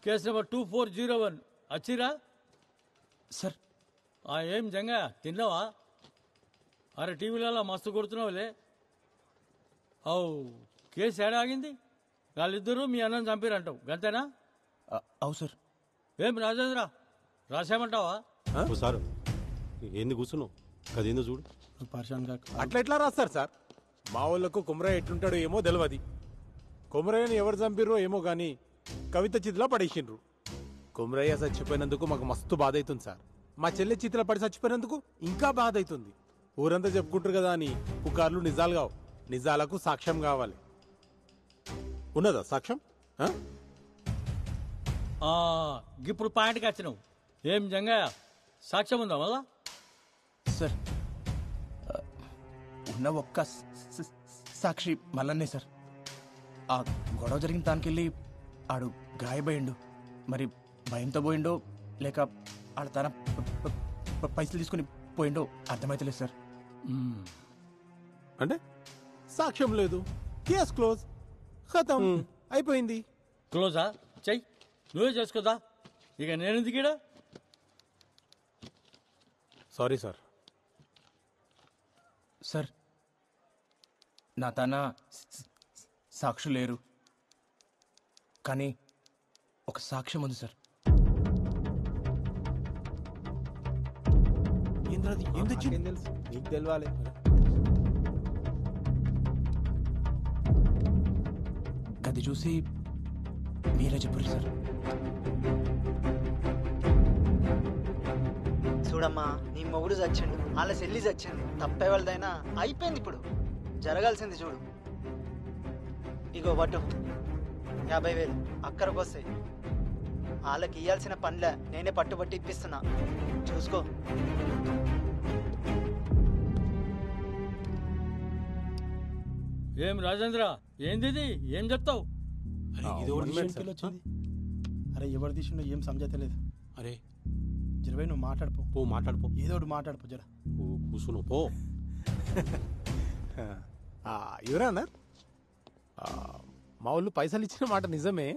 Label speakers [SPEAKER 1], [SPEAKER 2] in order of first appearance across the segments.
[SPEAKER 1] Case number 2401 వచ్చిరా
[SPEAKER 2] sir.
[SPEAKER 1] ఏం జంగా తిన్నావా? అరే టీవీలలో మస్తు కొడుతున్నావులే. కేసు ఏడాగింది? వాళ్ళిద్దరూ మీ అన్నం చంపిరంటావు గంతేనా?
[SPEAKER 2] అవు సార్.
[SPEAKER 1] ఏం రాజేంద్ర రాసేమంటావా?
[SPEAKER 3] సార్ ఏంది కూర్చున్నావు? కదేందో చూడు.
[SPEAKER 4] అట్లా ఎట్లా రాస్తారు సార్? మా వాళ్ళకు కుమరయ్య ఎట్లుంటాడో ఏమో తెలియదు. కుమరయ్యని ఎవరు చంపిర్రో ఏమో గాని కవిత చితిలో పడేసిండ్రు. కుమరయ్య చచ్చిపోయినందుకు మాకు మస్తు బాధ అవుతుంది సార్. మా చెల్లె చితిలో పడి చచ్చిపోయినందుకు ఇంకా బాధ అవుతుంది. ఊరంతా చెప్పుకుంటారు కదా అని పుకార్లు నిజాలు కావు. నిజాలకు సాక్ష్యం కావాలి. ఉన్నదా సాక్ష్యం?
[SPEAKER 1] ఇప్పుడు పాయింట్కి వచ్చినావు. ఏం జంగయ్య సాక్ష్యం ఉందా మళ్ళా?
[SPEAKER 2] సార్ ఉన్న ఒక్క సాక్షి మల్లన్నే సార్. ఆ గొడవ జరిగిన దానికెళ్ళి ఆడు గాయపోయిండు. మరి భయంతో పోయిండో లేక ఆడ తన పైసలు తీసుకుని పోయిండో అర్థమైతలేదు సార్.
[SPEAKER 4] అంటే సాక్ష్యం లేదు, కేసు క్లోజ్, ఖతం, అయిపోయింది.
[SPEAKER 1] క్లోజా? చెయ్యి, నువ్వే చేసుకోదా. ఇక నేనెందుకు ఈడ?
[SPEAKER 4] Sorry sir.
[SPEAKER 2] సార్ నా తన సాక్షులు లేరు, కానీ ఒక సాక్ష్యం ఉంది సార్.
[SPEAKER 4] తెలుసు నీకు తెలవాలి.
[SPEAKER 2] గది చూసి మీరే చెప్పారు సార్.
[SPEAKER 5] చూడమ్మా, నీ మొగుడు చచ్చిండు, వాళ్ళ చెల్లి చచ్చింది. తప్పే వాళ్ళదైనా అయిపోయింది. ఇప్పుడు జరగాల్సింది చూడు. ఇగో పట్టు 50,000 అక్కడికి వస్తాయి. వాళ్ళకి ఇయ్యాల్సిన పనిలే నేనే పట్టుబట్టి ఇప్పిస్తున్నా, చూసుకో.
[SPEAKER 1] ఏం రాజేంద్ర, ఏంది? ఏం చెప్తావు?
[SPEAKER 6] అరే ఎవరు తీసిండో ఏం సమజైతలేదు.
[SPEAKER 3] అరే
[SPEAKER 6] జరవై నువ్వు మాట్లాడిపో.
[SPEAKER 3] మాట్లాడిపో,
[SPEAKER 6] ఏదో ఒకటి మాట్లాడిపో. జర
[SPEAKER 3] కూర్చున్నావు పో.
[SPEAKER 4] ఎవరన్నారు? మా వాళ్ళు పైసలు ఇచ్చిన మాట నిజమే.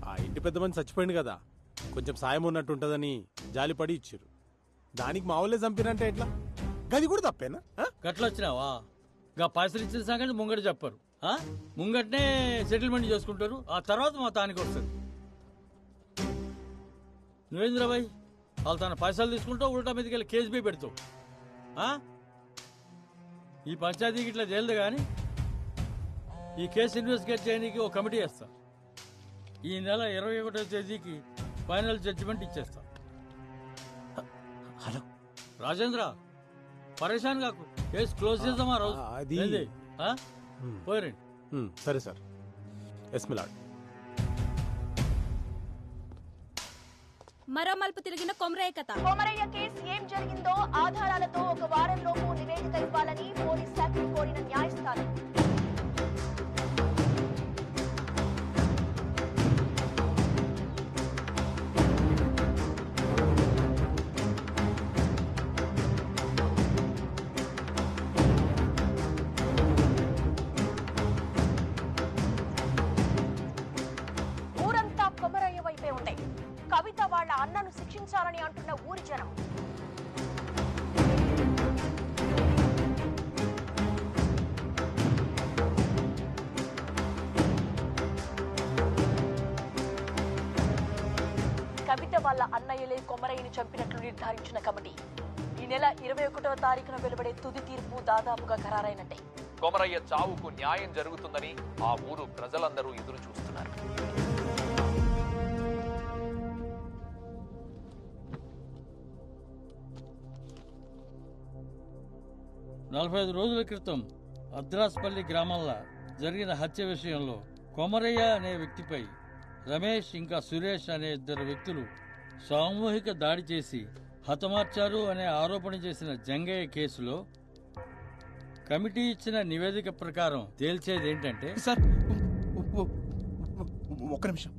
[SPEAKER 4] ఆ ఇంటి పెద్ద మంది చచ్చిపోయింది కదా, కొంచెం సాయం ఉన్నట్టు ఉంటుందని జాలిపడి ఇచ్చారు. దానికి మా వాళ్ళే చంపినంటే ఎట్లా? గది కూడా తప్పేనా?
[SPEAKER 1] గట్ల వచ్చినావా? గా పైసలు ఇచ్చిన సంగతి ముంగట చెప్పరు. ముంగటనే సెటిల్మెంట్ చేసుకుంటారు, ఆ తర్వాత మా తానికి వస్తారు. నువ్వేంద్రబాయ్ వాళ్ళు తన పైసలు తీసుకుంటావు, ఉల్టా మీదకి వెళ్ళి కేసు బీ పెడతావు. ఈ పంచాయతీకి ఇట్లా చేయలేదు కానీ ఈ కేసు ఇన్వెస్టిగేట్ చేయడానికి ఒక కమిటీ వేస్తా. ఈ నెల 21వ తేదీకి ఫైనల్ జడ్జిమెంట్ ఇచ్చేస్తా.
[SPEAKER 2] హలో
[SPEAKER 1] రాజేంద్ర, పరేషాన్ కాకు, కేసు క్లోజ్ చేద్దామా రోజు? పోయిరండి.
[SPEAKER 4] సరే సార్. Yes my lord.
[SPEAKER 7] మరో మలుపు తిరిగిన కొమరయ్య కథ.
[SPEAKER 8] కొమరయ్య కేసు ఏం జరిగిందో ఆధారాలతో 1 వారంలోపు నివేదిక ఇవ్వాలని పోలీస్ శాఖను కోరిన న్యాయస్థానం. ఊరంతా కొమరయ్య వైపే ఉండే. కవిత వాళ్ళ అన్నను శిక్షించాలని అంటున్న ఊరి జనం. కవిత వాళ్ళ అన్నయ్యలే కొమరయ్యని చంపినట్లు నిర్ధారించిన కమిటీ ఈ నెల 21వ తారీఖున వెలువడే తుది తీర్పు దాదాపుగా ఖరారైనట్టే.
[SPEAKER 9] కొమరయ్య చావుకు న్యాయం జరుగుతుందని ఆ ఊరు ప్రజలందరూ ఎదురు చూస్తున్నారు.
[SPEAKER 1] నలభై 5 రోజుల క్రితం అద్రాస్పల్లి గ్రామంలో జరిగిన హత్య విషయంలో కొమరయ్య అనే వ్యక్తిపై రమేష్ ఇంకా సురేష్ అనే 2 వ్యక్తులు సామూహిక దాడి చేసి హతమార్చారు అనే ఆరోపణ చేసిన జంగయ్య కేసులో కమిటీ ఇచ్చిన నివేదిక ప్రకారం తేల్చేది ఏంటంటే
[SPEAKER 2] సార్ ఒక్క నిమిషం.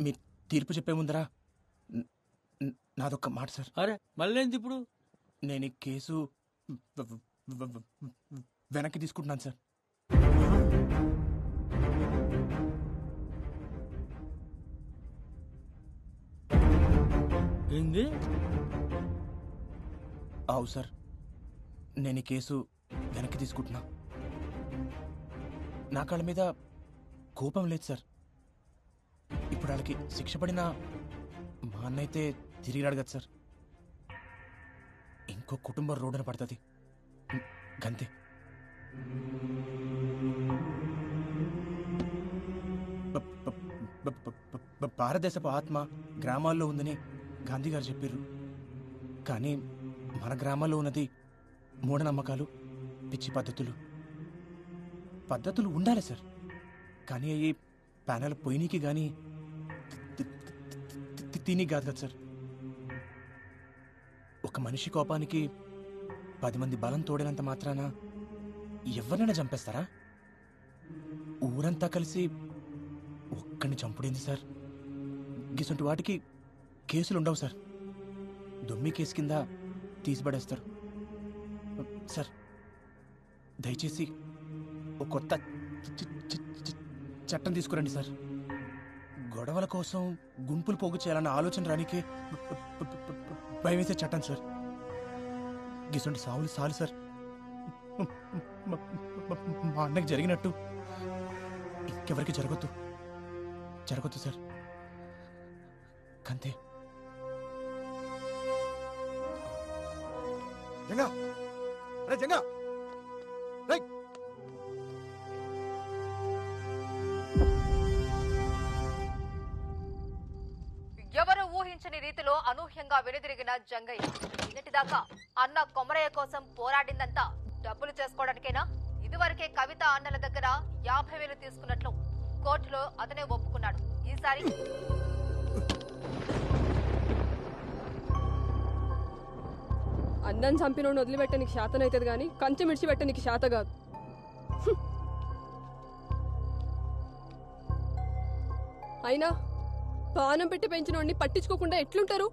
[SPEAKER 2] మీ తీర్పు చెప్పే ముందరా నాదొక్క మాట సార్.
[SPEAKER 1] అరే మళ్ళేంది ఇప్పుడు?
[SPEAKER 2] నేను ఈ కేసు వెనక్కి తీసుకుంటున్నాను సార్.
[SPEAKER 1] ఏంది?
[SPEAKER 2] అవు సార్, నేను ఈ కేసు వెనక్కి తీసుకుంటున్నా. నా కాళ్ళ మీద కోపం లేదు సార్. ఇప్పుడు వాళ్ళకి శిక్ష పడినా మా అన్న అయితే తిరిగి రాడు కదా సార్. ఇంకో కుటుంబం రోడ్డున పడుతుంది గంతే. భారతదేశపు ఆత్మ గ్రామాల్లో ఉందని గాంధీ గారు చెప్పారు. కానీ మన గ్రామాల్లో ఉన్నది మూఢనమ్మకాలు, పిచ్చి పద్ధతులు ఉండాలి సార్. కానీ అవి ప్యానెల్ పొయ్యికి కానీ తిని కాదు కదా సార్. ఒక మనిషి కోపానికి 10 మంది బలం తోడినంత మాత్రాన ఎవరినైనా చంపేస్తారా? ఊరంతా కలిసి ఒక్కడిని చంపుడేంది సార్? గిసంటి వాటికి కేసులు ఉండవు సార్. దొమ్మి కేసు కింద తీసిపడేస్తారు సార్. దయచేసి ఒక కొత్త చట్టం తీసుకురండి సార్. గొడవల కోసం గుంపులు పోగు చేయాలన్న ఆలోచన రానికి భయం వేసే చట్టం సార్. గిసంటి సావులు సాలు సార్. మా అన్నకి జరిగినట్టు ఇంకెవరికి జరగొద్దు సార్. కంతే.
[SPEAKER 7] జంగా రే జంగా రే
[SPEAKER 10] ఎవరు ఊహించని రీతిలో అనూహ్యంగా వెనుదిరిగిన జంగయ్య. నిన్నటిదాకా అన్న కొమరయ్య కోసం పోరాడిందంతా డబ్బులు చేసుకోవడానికేనా? ఇదివరకే కవిత అన్నల దగ్గర 50,000 తీసుకున్నట్లు కోర్టులో అతనే ఒప్పుకున్నాడు. ఈసారి
[SPEAKER 11] అన్నం చంపినోడిని వదిలిపెట్ట నీకు శాతనైతుంది కానీ కంచె మిడిచిపెట్ట నీకు శాత కాదు. అయినా పానం పెట్టి పెంచినోడిని పట్టించుకోకుండా ఎట్లుంటారు?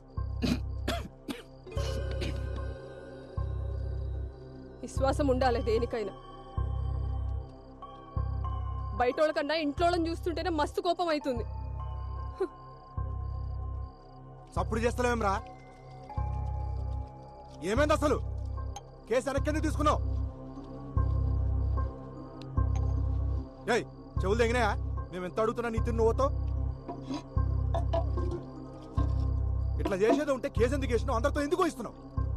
[SPEAKER 11] విశ్వాసం ఉండాలి దేనికైనా. బయటోళ్ళ కన్నా ఇంట్లోళ్ళని చూస్తుంటేనే మస్తు కోపం అవుతుంది.
[SPEAKER 7] సప్పుడు చేస్తలేమరా? ఏమైంది అసలు? కేసు వెనక్కి తీసుకున్నావు? ఏయ్ చెవులు తెగినాయా? మేము ఎంత అడుగుతున్నా నీ తిన్ను పోతావు? ఇట్లా చేసేది ఉంటే కేసు ఎందుకు వేసినావు? అందరితో ఎందుకు ఇస్తున్నావు?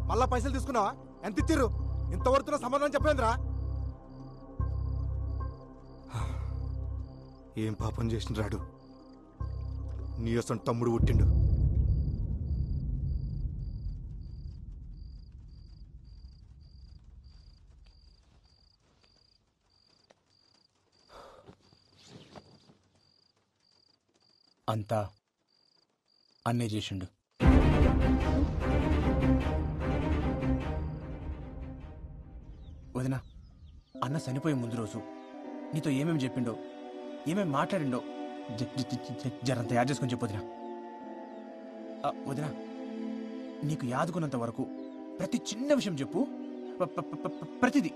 [SPEAKER 7] మళ్ళా పైసలు తీసుకున్నావా? ఎంత ఇచ్చిర్రు? ఇంతవరకు సమాధానం చెప్పలేదురా? ఏం పాపం చేసిన రాడు? నీ అసలు తమ్ముడు పుట్టిండు.
[SPEAKER 2] అంతా అన్నే చేసిండు. వదినా, అన్న చనిపోయే ముందు రోజు నీతో ఏమేమి చెప్పిండో, ఏమేమి మాట్లాడిండో జరంత యాడ్ చేసుకొని చెప్పు వదినా. వదినా, నీకు యాదుకున్నంత వరకు ప్రతి చిన్న విషయం చెప్పు. ప్రతిదీ.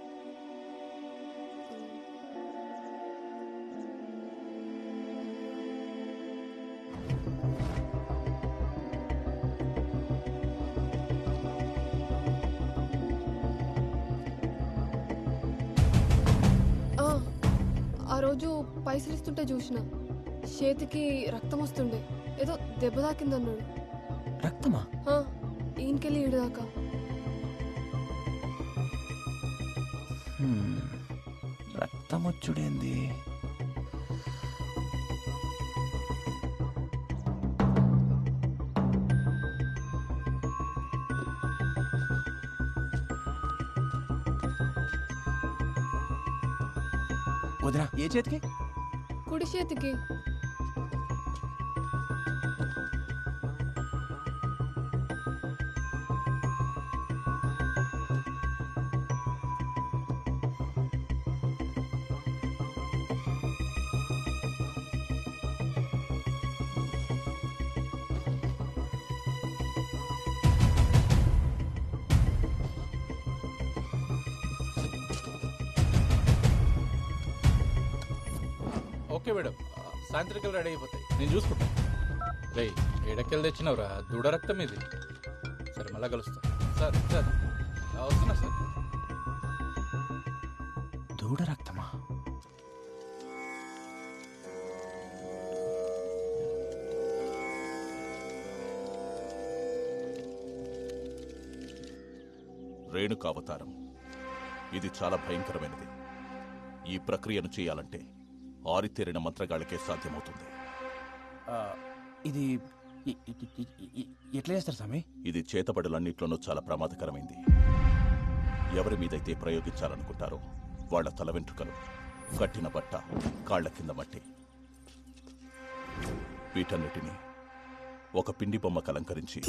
[SPEAKER 11] ఆ రోజు పైసలు ఇస్తుంటే చూసిన చేతికి రక్తం వస్తుండే. ఏదో దెబ్బ తాకిందన్నాడు.
[SPEAKER 2] రక్తమా?
[SPEAKER 11] ఈయనకెళ్ళి ఈడదాకా.
[SPEAKER 2] రక్తం వచ్చుడేంది? వదినా, ఏ చేతికి?
[SPEAKER 11] కుడి చేతికి.
[SPEAKER 12] ఓకే మేడం, సాయంత్రికలు రెడీ అయిపోతాయి, నేను చూసుకుంటాను. రే, ఎడకెళ్ళి తెచ్చినవరా? దూడ రక్తం ఇది. మళ్ళా కలుస్తా. సార్ సార్ వస్తున్నా సార్.
[SPEAKER 2] దూడ రక్తమా?
[SPEAKER 13] రేణుకావతారం ఇది చాలా భయంకరమైనది. ఈ ప్రక్రియను చేయాలంటే ఆరితేరిన మంత్రగాళ్ళకే సాధ్యమవుతుంది.
[SPEAKER 2] ఇది ఎట్లా చేస్తారు స్వామి?
[SPEAKER 13] ఇది చేతబడులన్నిట్లోనూ చాలా ప్రమాదకరమైంది. ఎవరి మీదైతే ప్రయోగించాలనుకుంటారో వాళ్ల తల వెంట్రుకలు, కట్టిన బట్ట, కాళ్ల కింద మట్టి, వీటన్నిటినీ ఒక పిండి బొమ్మకు అలంకరించి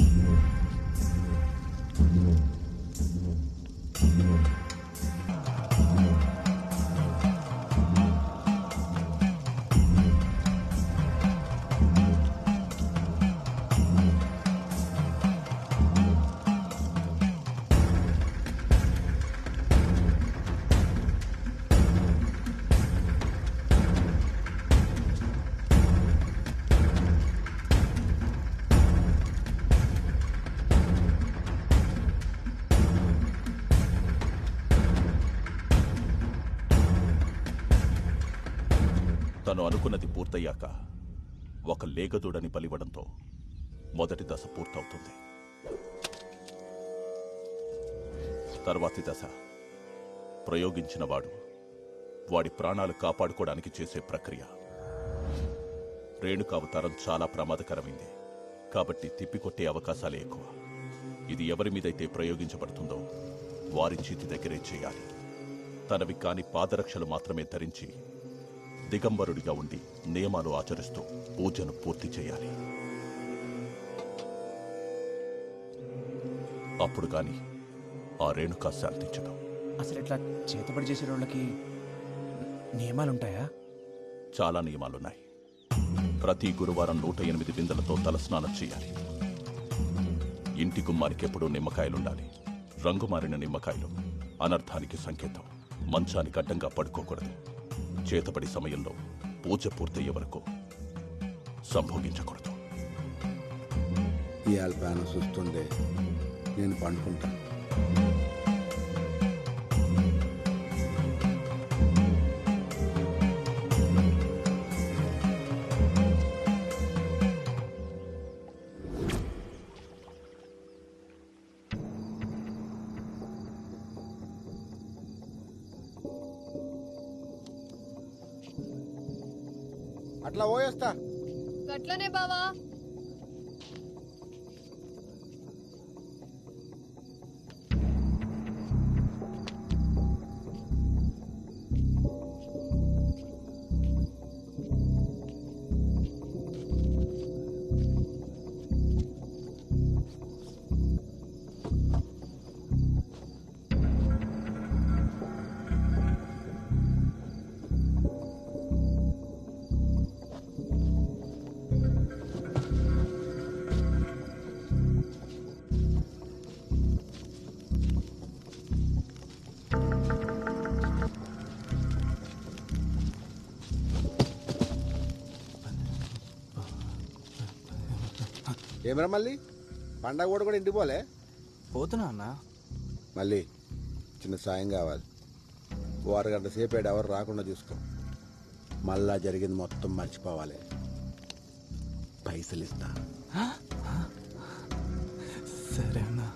[SPEAKER 13] తను అనుకున్నది పూర్తయ్యాక ఒక లేగదూడని బలివ్వడంతో మొదటి దశ పూర్తవుతుంది. తర్వాతి దశ ప్రయోగించినవాడు వాడి ప్రాణాలు కాపాడుకోవడానికి చేసే ప్రక్రియ. రేణుకావతారం చాలా ప్రమాదకరమైంది కాబట్టి తిప్పికొట్టే అవకాశాలే ఎక్కువ. ఇది ఎవరి మీదైతే ప్రయోగించబడుతుందో వారి చేతి దగ్గరే చేయాలి. తనవి కాని పాదరక్షలు మాత్రమే ధరించి దిగంబరుడిగా ఉండి నియమాలు ఆచరిస్తూ పూజను పూర్తి చేయాలి. అప్పుడు గాని ఆ రేణుక శాంతించదు.
[SPEAKER 2] అసలు ఇట్లా చేతబడి చేసే వాళ్ళకి నియమాలుంటాయా?
[SPEAKER 13] చాలా నియమాలున్నాయి. ప్రతి గురువారం 108 బిందెలతో తలస్నానం చేయాలి. ఇంటి గుమ్మానికి ఎప్పుడూ నిమ్మకాయలుండాలి. రంగుమారిన నిమ్మకాయలు అనర్థానికి సంకేతం. మంచానికి అడ్డంగా పడుకోకూడదు. చేతబడి సమయంలో పూజ పూర్తయ్యే వరకు సంభోగించకూడదు.
[SPEAKER 14] ఇవాళ ప్యాను చూస్తుండే నేను పండుకుంటాను. అట్లా పోయేస్తా.
[SPEAKER 11] గట్లనే బావా.
[SPEAKER 14] ఏమరా మళ్ళీ పండగ కూడా ఇంటికి పోలే?
[SPEAKER 2] పోతున్నా అన్న.
[SPEAKER 14] మళ్ళీ చిన్న సాయం కావాలి. ఓ అరగంట సేపు ఎవరు రాకుండా చూసుకో. మళ్ళా జరిగింది మొత్తం మర్చిపోవాలి. పైసలు ఇస్తా.
[SPEAKER 2] సరే అన్నా.